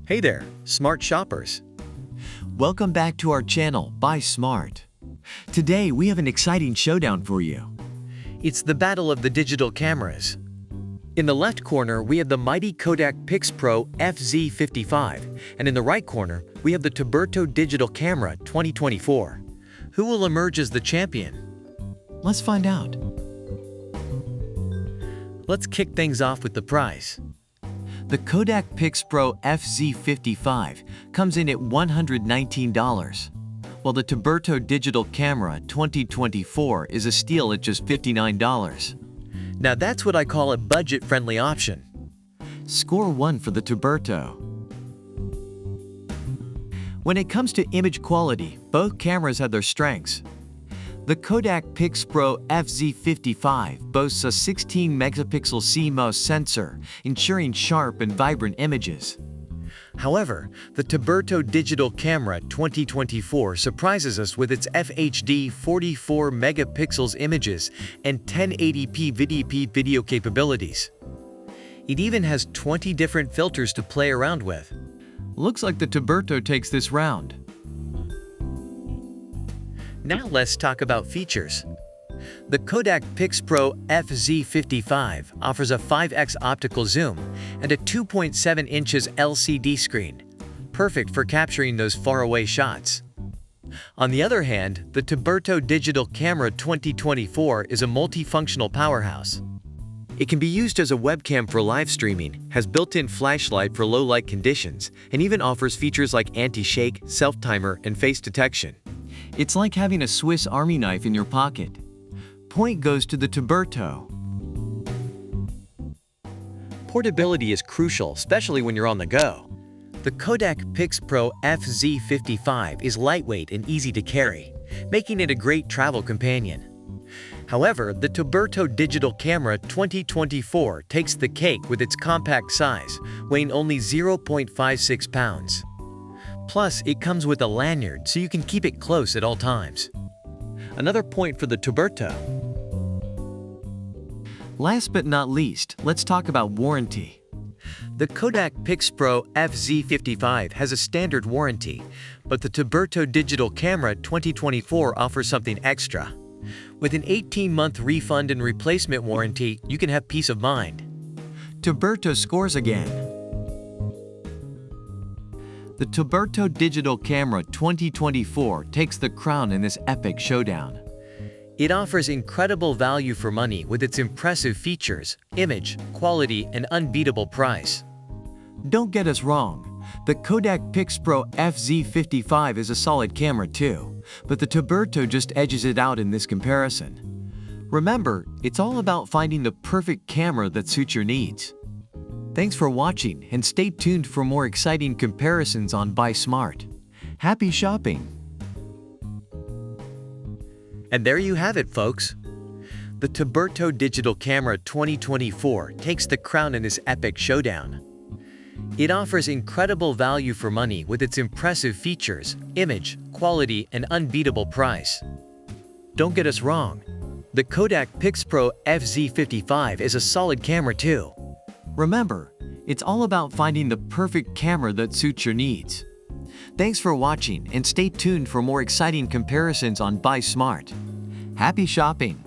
Hey there, smart shoppers. Welcome back to our channel, Buy Smart. Today we have an exciting showdown for you. It's the battle of the digital cameras. In the left corner, we have the mighty KODAK PIXPRO FZ55, and in the right corner, we have the Tuberto Digital Camera 2024. Who will emerge as the champion? Let's find out. Let's kick things off with the price. The KODAK PIXPRO FZ55 comes in at $119, while the Tuberto Digital Camera 2024 is a steal at just $59. Now that's what I call a budget-friendly option. Score 1 for the Tuberto. When it comes to image quality, both cameras have their strengths. The KODAK PIXPRO FZ55 boasts a 16-megapixel CMOS sensor, ensuring sharp and vibrant images. However, the Tuberto Digital Camera 2024 surprises us with its FHD 44 megapixels images and 1080p video capabilities. It even has 20 different filters to play around with. Looks like the Tuberto takes this round. Now let's talk about features. The KODAK PIXPRO FZ55 offers a 5x optical zoom and a 2.7 inches LCD screen, perfect for capturing those faraway shots. On the other hand, the Tuberto Digital Camera 2024 is a multifunctional powerhouse. It can be used as a webcam for live streaming, has built-in flashlight for low-light conditions, and even offers features like anti-shake, self-timer, and face detection. It's like having a Swiss Army knife in your pocket. Point goes to the Tuberto. Portability is crucial, especially when you're on the go. The KODAK PIXPRO FZ55 is lightweight and easy to carry, making it a great travel companion. However, the Tuberto Digital Camera 2024 takes the cake with its compact size, weighing only 0.56 pounds. Plus, it comes with a lanyard so you can keep it close at all times. Another point for the Tuberto. Last but not least, let's talk about warranty. The KODAK PIXPRO FZ55 has a standard warranty, but the Tuberto Digital Camera 2024 offers something extra. With an 18-month refund and replacement warranty, you can have peace of mind. Tuberto scores again. The Tuberto Digital Camera 2024 takes the crown in this epic showdown. It offers incredible value for money with its impressive features, image, quality, and unbeatable price. Don't get us wrong, the KODAK PIXPRO FZ55 is a solid camera too, but the Tuberto just edges it out in this comparison. Remember, it's all about finding the perfect camera that suits your needs. Thanks for watching, and stay tuned for more exciting comparisons on Buy Smart. Happy shopping! And there you have it, folks. The Tuberto Digital Camera 2024 takes the crown in this epic showdown. It offers incredible value for money with its impressive features, image, quality, and unbeatable price. Don't get us wrong, the KODAK PIXPRO FZ55 is a solid camera too. Remember, it's all about finding the perfect camera that suits your needs. Thanks for watching, and stay tuned for more exciting comparisons on Buy Smart. Happy shopping!